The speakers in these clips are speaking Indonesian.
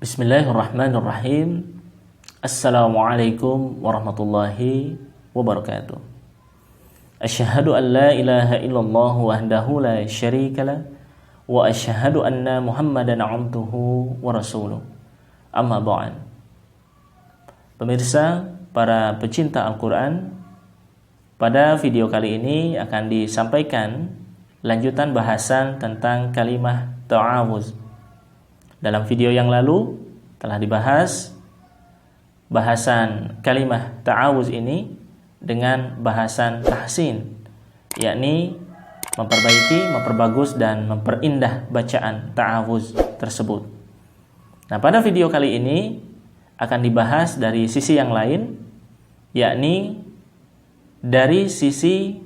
Bismillahirrahmanirrahim. Assalamualaikum warahmatullahi wabarakatuh. Asyhadu an la ilaha illallah wahdahu la syarikalah wa asyhadu anna Muhammadan abduhu wa rasuluh. Amma ba'd. Pemirsa, para pecinta Al-Qur'an, pada video kali ini akan disampaikan lanjutan bahasan tentang kalimah ta'awuz. Dalam video yang lalu telah dibahas bahasan kalimah ta'awuz ini dengan bahasan tahsin, yakni memperbaiki, memperbagus dan memperindah bacaan ta'awuz tersebut. Nah, pada video kali ini akan dibahas dari sisi yang lain, yakni dari sisi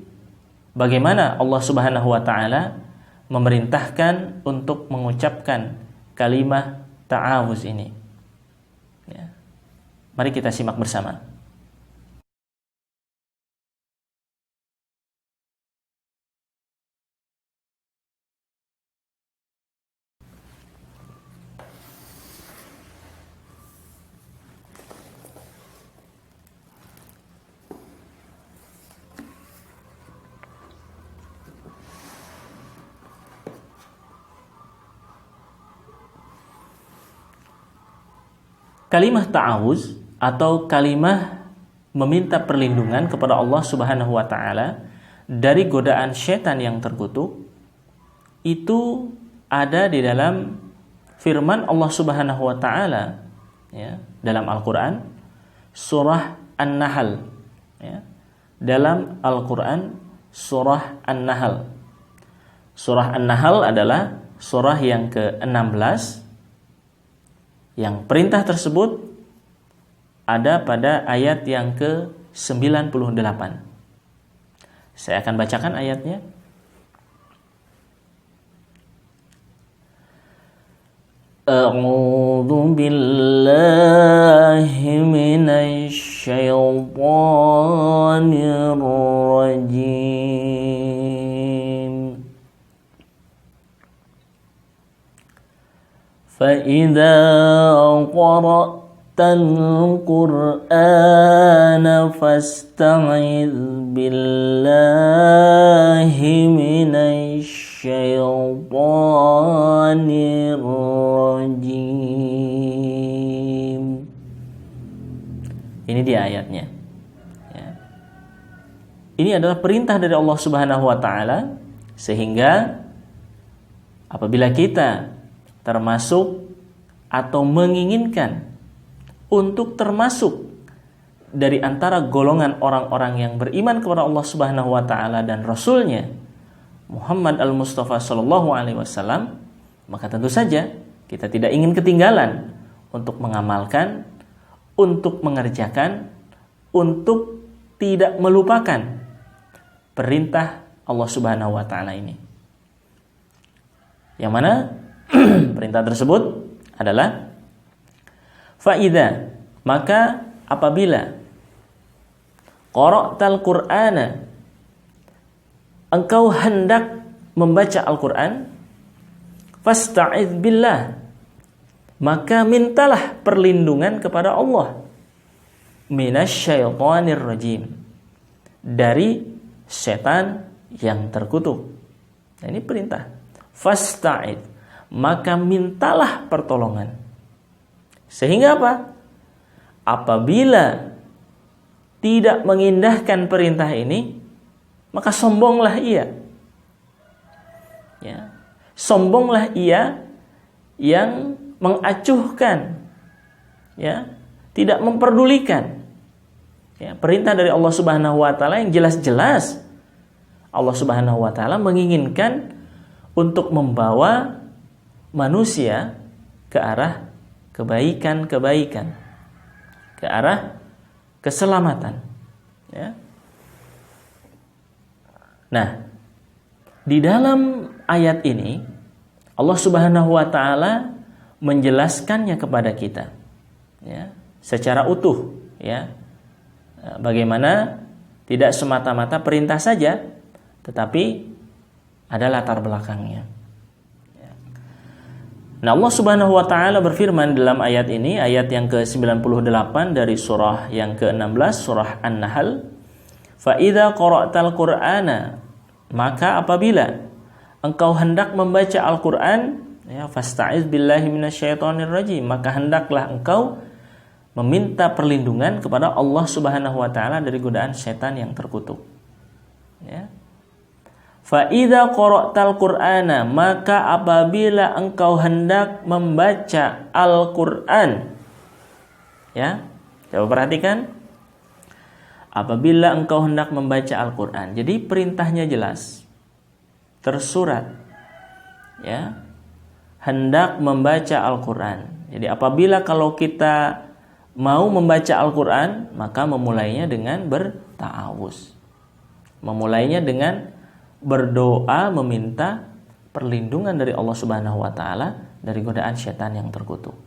bagaimana Allah Subhanahu wa taala memerintahkan untuk mengucapkan kalimah ta'awuz ini. Ya. Mari kita simak bersama. Kalimah ta'awuz atau kalimah meminta perlindungan kepada Allah Subhanahu wa taala dari godaan syaitan yang terkutuk itu ada di dalam firman Allah Subhanahu wa taala, ya, dalam Al-Qur'an surah An-Nahl, ya. Dalam Al-Qur'an surah An-Nahl. Surah An-Nahl adalah surah yang ke-16 yang perintah tersebut ada pada ayat yang ke-98. Saya akan bacakan ayatnya. A'udzu billahi minasy syaithanir rajim. فَإِذَا قَرَأْتَ الْقُرْآنَ فَاسْتَعِذْ بِاللَّهِ مِنَ الشَّيْطَانِ الرَّجِيمِ. Ini dia ayatnya. Ya. Ini adalah perintah dari Allah Subhanahu wa taala, sehingga apabila kita termasuk atau menginginkan untuk termasuk dari antara golongan orang-orang yang beriman kepada Allah Subhanahu wa taala dan Rasul-Nya Muhammad al-Mustafa sallallahu alaihi wasallam, maka tentu saja kita tidak ingin ketinggalan untuk mengamalkan, untuk mengerjakan, untuk tidak melupakan perintah Allah Subhanahu wa taala ini. Yang mana perintah tersebut adalah fa'idha, maka apabila qara'tal Qur'ana, engkau hendak membaca Al-Qur'an, fasta'idz billah, maka mintalah perlindungan kepada Allah, minasyaitonir rajim, dari setan yang terkutuk. Nah, ini perintah. Fasta'idz, maka mintalah pertolongan. Sehingga apa? Apabila tidak mengindahkan perintah ini, maka sombonglah ia. Ya. Sombonglah ia yang mengacuhkan, ya, tidak memperdulikan, ya, perintah dari Allah Subhanahu wa taala yang jelas-jelas Allah Subhanahu wa taala menginginkan untuk membawa manusia ke arah kebaikan-kebaikan, ke arah keselamatan, ya. Nah, di dalam ayat ini Allah Subhanahu wa taala menjelaskannya kepada kita, ya, secara utuh, ya. Bagaimana tidak semata-mata perintah saja, tetapi ada latar belakangnya. Nah, Allah Subhanahu wa taala berfirman dalam ayat ini, ayat yang ke-98 dari surah yang ke-16, surah An-Nahl, "Fa idza qara'tal Qur'ana," maka apabila engkau hendak membaca Al-Qur'an, ya, fasta'iz billahi minasyaitonir rajim, maka hendaklah engkau meminta perlindungan kepada Allah Subhanahu wa taala dari godaan setan yang terkutuk. Ya. Fa idza qara'tal Qur'ana, maka apabila engkau hendak membaca Al-Qur'an. Ya. Coba perhatikan. Apabila engkau hendak membaca Al-Qur'an. Jadi perintahnya jelas. Tersurat. Ya. Hendak membaca Al-Qur'an. Jadi apabila kalau kita mau membaca Al-Qur'an, maka memulainya dengan berta'awuz. Memulainya dengan berdoa meminta perlindungan dari Allah Subhanahu wa taala dari godaan syaitan yang terkutuk.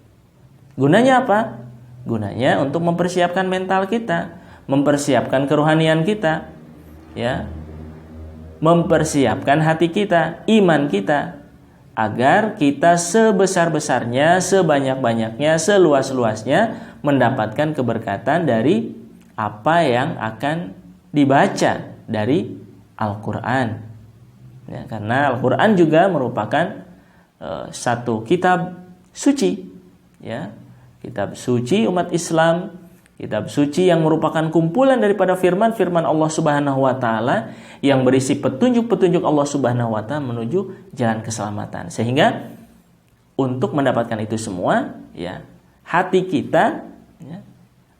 Gunanya apa? Gunanya untuk mempersiapkan mental kita, mempersiapkan kerohanian kita, ya. Mempersiapkan hati kita, iman kita, agar kita sebesar-besarnya, sebanyak-banyaknya, seluas-luasnya mendapatkan keberkatan dari apa yang akan dibaca dari Al-Quran. Ya, karena Al-Quran juga merupakan satu kitab suci, ya, kitab suci umat Islam, kitab suci yang merupakan kumpulan daripada firman-firman Allah Subhanahu wa taala yang berisi petunjuk-petunjuk Allah Subhanahu wa taala menuju jalan keselamatan. Sehingga untuk mendapatkan itu semua, ya, hati kita, ya,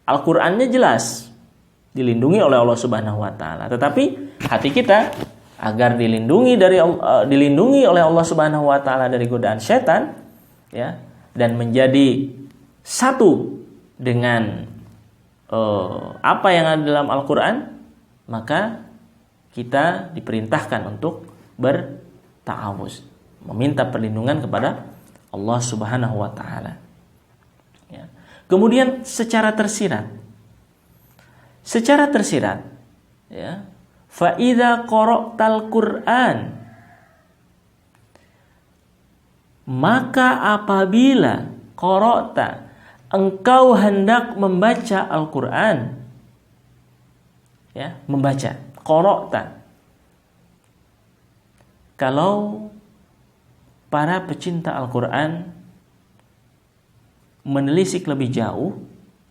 Al-Qur'annya jelas dilindungi oleh Allah Subhanahu wa taala. Tetapi hati kita agar dilindungi oleh Allah Subhanahu wa taala dari godaan setan, ya, dan menjadi satu dengan apa yang ada dalam Al-Qur'an, maka kita diperintahkan untuk berta'awuz, meminta perlindungan kepada Allah Subhanahu wa taala. Ya. Kemudian secara tersirat, ya, fa idza qara'tal Qur'an, maka apabila qara'ta, engkau hendak membaca Al-Qur'an, ya, membaca, qara'ta. Kalau para pecinta Al-Qur'an menelisik lebih jauh,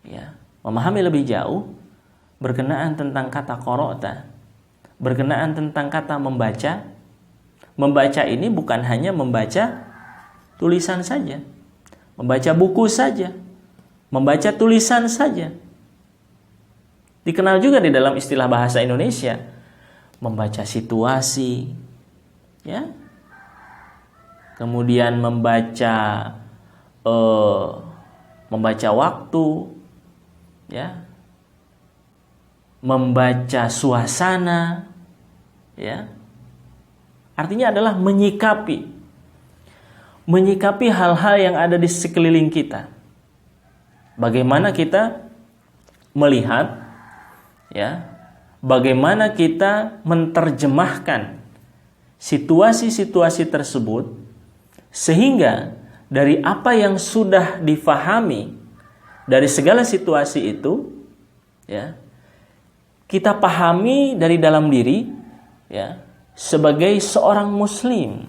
ya, memahami lebih jauh berkenaan tentang kata qara'ta, berkenaan tentang kata membaca. Membaca ini bukan hanya membaca tulisan saja, membaca buku saja, membaca tulisan saja. Dikenal juga di dalam istilah bahasa Indonesia membaca situasi, ya, kemudian membaca waktu, ya, membaca suasana, ya. Artinya adalah menyikapi hal-hal yang ada di sekeliling kita. Bagaimana kita melihat, ya, bagaimana kita menerjemahkan situasi-situasi tersebut sehingga dari apa yang sudah difahami dari segala situasi itu, ya, kita pahami dari dalam diri, ya, sebagai seorang muslim,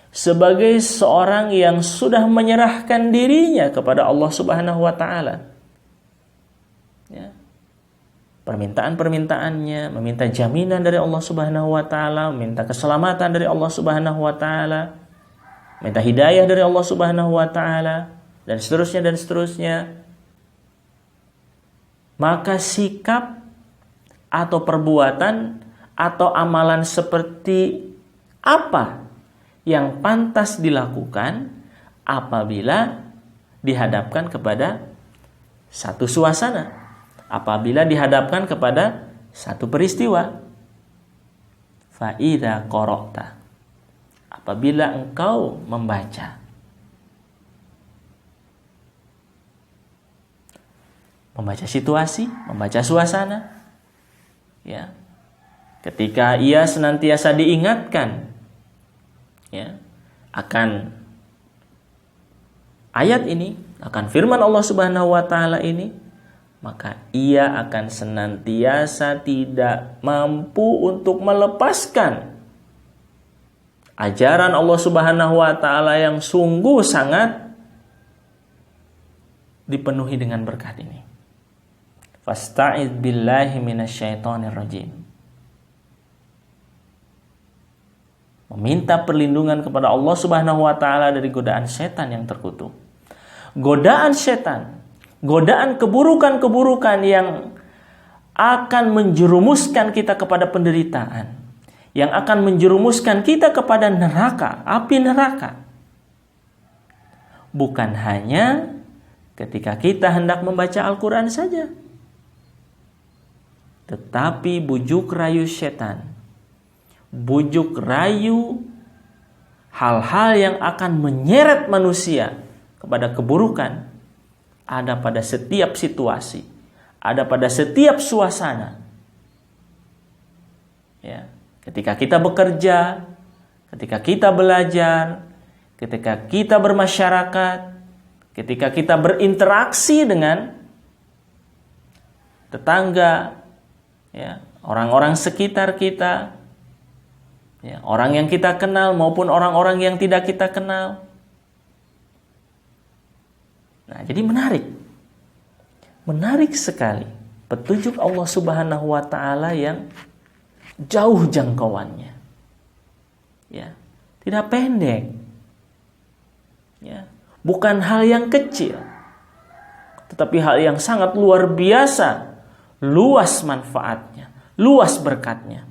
sebagai seorang yang sudah menyerahkan dirinya kepada Allah Subhanahu wa taala. Ya. Permintaan-permintaannya, meminta jaminan dari Allah Subhanahu wa taala, meminta keselamatan dari Allah Subhanahu wa taala, minta hidayah dari Allah Subhanahu wa taala, dan seterusnya. Maka sikap atau perbuatan atau amalan seperti apa yang pantas dilakukan apabila dihadapkan kepada satu suasana, apabila dihadapkan kepada satu peristiwa. Fa idza qara'ta, apabila engkau membaca. Membaca situasi, membaca suasana, ya. Ketika ia senantiasa diingatkan, ya, akan ayat ini, akan firman Allah Subhanahu wa taala ini, maka ia akan senantiasa tidak mampu untuk melepaskan ajaran Allah Subhanahu wa taala yang sungguh sangat dipenuhi dengan berkat ini. Fasta'idz billahi minasyaitonir rajim. Meminta perlindungan kepada Allah Subhanahu wa taala dari godaan setan yang terkutuk. Godaan setan, godaan keburukan-keburukan yang akan menjerumuskan kita kepada penderitaan, yang akan menjerumuskan kita kepada neraka, api neraka. Bukan hanya ketika kita hendak membaca Al-Quran saja, tetapi bujuk rayu setan, bujuk rayu hal-hal yang akan menyeret manusia kepada keburukan ada pada setiap situasi, ada pada setiap suasana. Ya, ketika kita bekerja, ketika kita belajar, ketika kita bermasyarakat, ketika kita berinteraksi dengan tetangga, ya, orang-orang sekitar kita, ya, orang yang kita kenal maupun orang-orang yang tidak kita kenal. Nah, jadi menarik sekali petunjuk Allah Subhanahu wa taala yang jauh jangkauannya. Ya, tidak pendek. Ya, bukan hal yang kecil, tetapi hal yang sangat luar biasa, luas manfaatnya, luas berkatnya.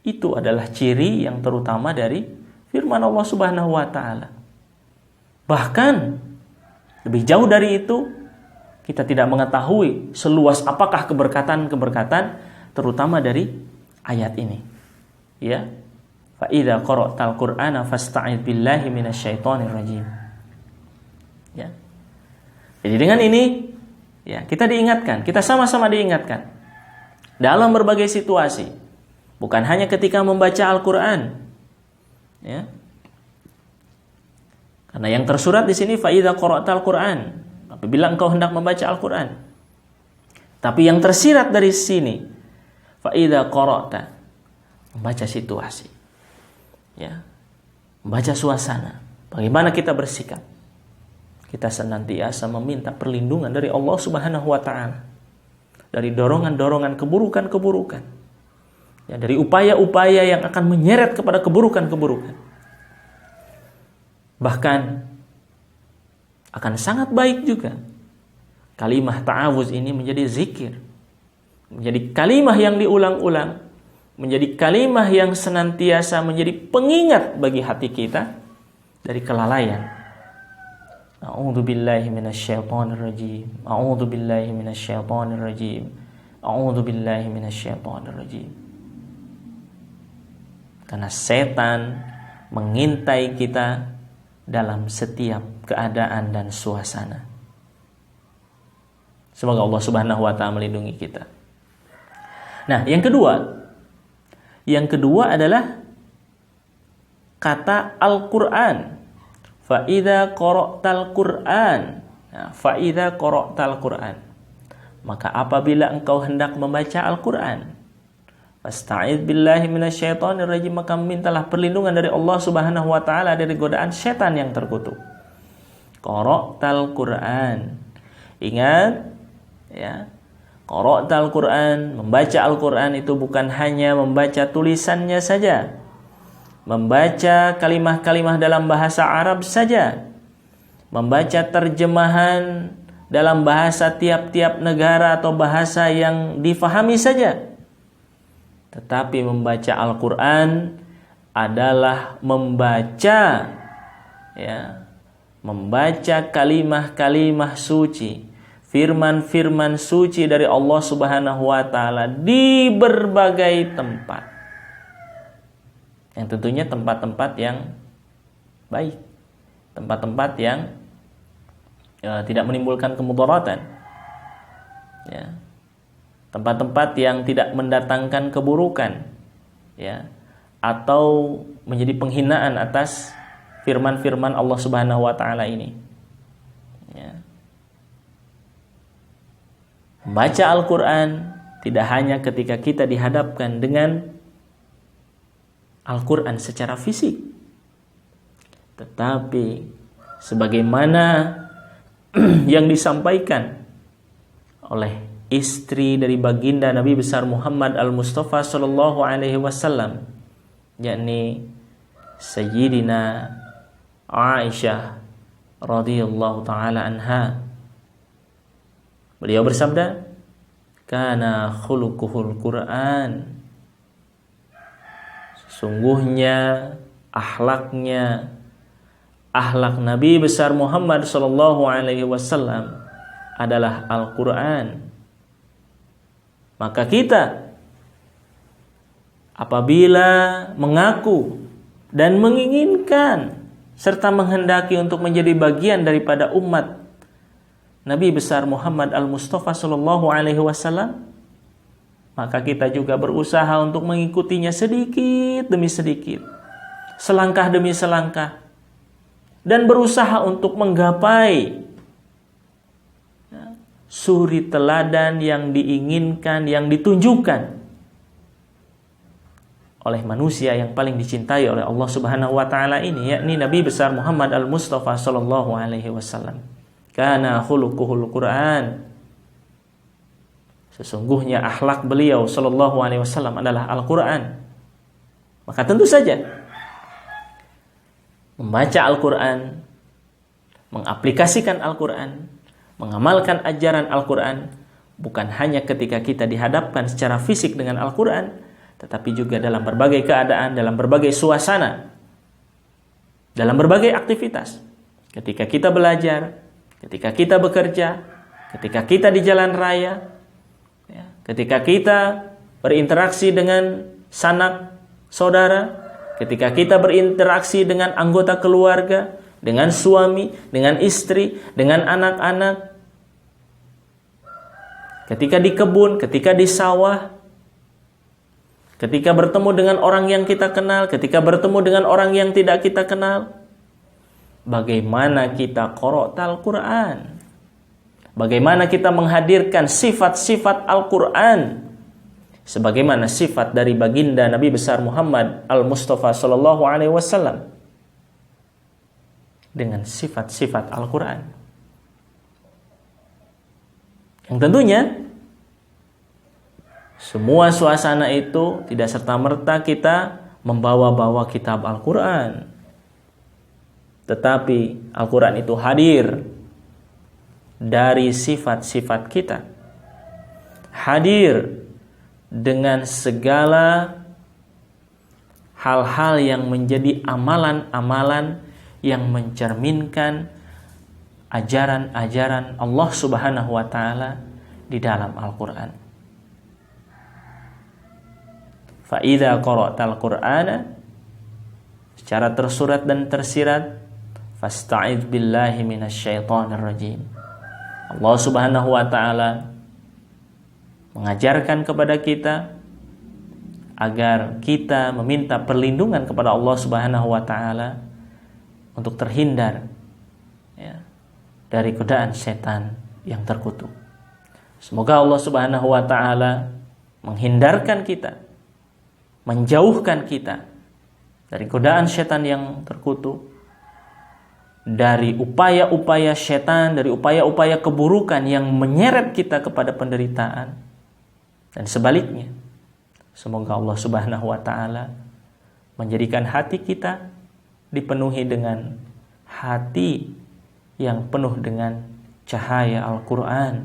Itu adalah ciri yang terutama dari firman Allah Subhanahu wa taala. Bahkan lebih jauh dari itu, kita tidak mengetahui seluas apakah keberkatan-keberkatan terutama dari ayat ini. Ya. Fa idza qara'tal Qur'ana fasta'idz billahi minasyaitonir rajim. Ya. Jadi dengan ini, ya, kita diingatkan, kita sama-sama diingatkan dalam berbagai situasi. Bukan hanya ketika membaca Al-Qur'an. Ya. Karena yang tersurat di sini fa idza qara'tal Qur'an, apabila engkau hendak membaca Al-Qur'an. Tapi yang tersirat dari sini fa idza qara'ta, membaca situasi. Ya. Membaca suasana. Bagaimana kita bersikap? Kita senantiasa meminta perlindungan dari Allah Subhanahu wa taala dari dorongan-dorongan keburukan-keburukan. Ya, dari upaya-upaya yang akan menyeret kepada keburukan-keburukan. Bahkan akan sangat baik juga kalimah ta'awuz ini menjadi zikir, menjadi kalimah yang diulang-ulang, menjadi kalimah yang senantiasa menjadi pengingat bagi hati kita dari kelalaian. A'udzubillahi minasyaitonir rajim. A'udzubillahi minasyaitonir rajim. A'udzubillahi minasyaitonir rajim. Karena setan mengintai kita dalam setiap keadaan dan suasana. Semoga Allah Subhanahu wa taala melindungi kita. Nah, yang kedua adalah kata Al-Qur'an. Fa idza qara'tal Qur'an. Nah, fa idza qara'tal Qur'an. Maka apabila engkau hendak membaca Al-Qur'an, fasta'idz billahi minasyaitonir rajim, maka mintalah perlindungan dari Allah Subhanahu wa taala dari godaan setan yang terkutuk. Qara'tal Qur'an. Ingat, ya. Qara'tal Qur'an, membaca Al-Qur'an itu bukan hanya membaca tulisannya saja, membaca kalimah-kalimah dalam bahasa Arab saja, membaca terjemahan dalam bahasa tiap-tiap negara atau bahasa yang difahami saja. Tetapi membaca Al-Quran adalah membaca, ya, membaca kalimah-kalimah suci, firman-firman suci dari Allah Subhanahu wa taala di berbagai tempat. Yang tentunya tempat-tempat yang baik, tempat-tempat yang tidak menimbulkan kemudaratan, ya. Tempat-tempat yang tidak mendatangkan keburukan, ya, atau menjadi penghinaan atas firman-firman Allah Subhanahu wa taala ini. Ya. Membaca Al-Qur'an tidak hanya ketika kita dihadapkan dengan Al-Qur'an secara fisik, tetapi sebagaimana yang disampaikan oleh istri dari baginda Nabi besar Muhammad al-Mustafa sallallahu alaihi wasallam, yakni Sayyidina Aisyah radhiyallahu taala anha. Beliau bersabda, "Kana khuluquhul Qur'an." Sesungguhnya akhlak Nabi besar Muhammad sallallahu alaihi wasallam adalah Al-Qur'an. Maka kita apabila mengaku dan menginginkan serta menghendaki untuk menjadi bagian daripada umat Nabi besar Muhammad al-Mustafa sallallahu alaihi wasallam, maka kita juga berusaha untuk mengikutinya sedikit demi sedikit, selangkah demi selangkah, dan berusaha untuk menggapai suri teladan yang diinginkan, yang ditunjukkan oleh manusia yang paling dicintai oleh Allah Subhanahu wa taala ini, yakni Nabi besar Muhammad al-Mustafa sallallahu alaihi wasallam. Kana khuluquhul Qur'an. Sesungguhnya akhlak beliau sallallahu alaihi wasallam adalah Al-Qur'an. Maka tentu saja membaca Al-Qur'an, mengaplikasikan Al-Qur'an, mengamalkan ajaran Al-Quran bukan hanya ketika kita dihadapkan secara fisik dengan Al-Quran, tetapi juga dalam berbagai keadaan, dalam berbagai suasana, dalam berbagai aktivitas. Ketika kita belajar, ketika kita bekerja, ketika kita di jalan raya, ketika kita berinteraksi dengan sanak saudara, ketika kita berinteraksi dengan anggota keluarga, dengan suami, dengan istri, dengan anak-anak, ketika di kebun, ketika di sawah, ketika bertemu dengan orang yang kita kenal, ketika bertemu dengan orang yang tidak kita kenal, bagaimana kita qira'at Al-Quran, bagaimana kita menghadirkan sifat-sifat Al-Quran sebagaimana sifat dari baginda Nabi besar Muhammad al-Mustafa sallallahu alaihi wasallam dengan sifat-sifat Al-Quran. Yang tentunya semua suasana itu tidak serta-merta kita membawa-bawa kitab Al-Quran, tetapi Al-Quran itu hadir dari sifat-sifat kita, hadir dengan segala hal-hal yang menjadi amalan-amalan yang mencerminkan ajaran-ajaran Allah Subhanahu wa taala di dalam Al-Qur'an. Fa idza qara'tal Qur'ana, secara tersurat dan tersirat, fasta'idz billahi minasyaitonir rajim. Allah Subhanahu wa taala mengajarkan kepada kita agar kita meminta perlindungan kepada Allah Subhanahu wa taala untuk terhindar dari godaan setan yang terkutuk. Semoga Allah Subhanahu wa taala menghindarkan kita, menjauhkan kita dari godaan setan yang terkutuk, dari upaya-upaya setan, dari upaya-upaya keburukan yang menyeret kita kepada penderitaan, dan sebaliknya. Semoga Allah Subhanahu wa taala menjadikan hati kita dipenuhi dengan hati yang penuh dengan cahaya Al-Quran,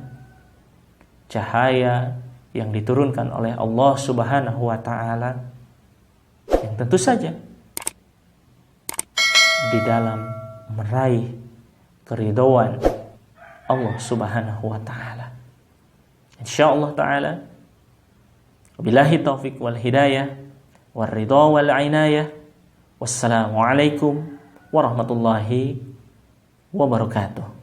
cahaya yang diturunkan oleh Allah Subhanahu wa taala, yang tentu saja di dalam meraih keridhaan Allah Subhanahu wa taala. Insyaallah taala, wabillahi taufiq wal hidayah wal ridha wal inayah. Wassalamualaikum warahmatullahi wabarakatuh.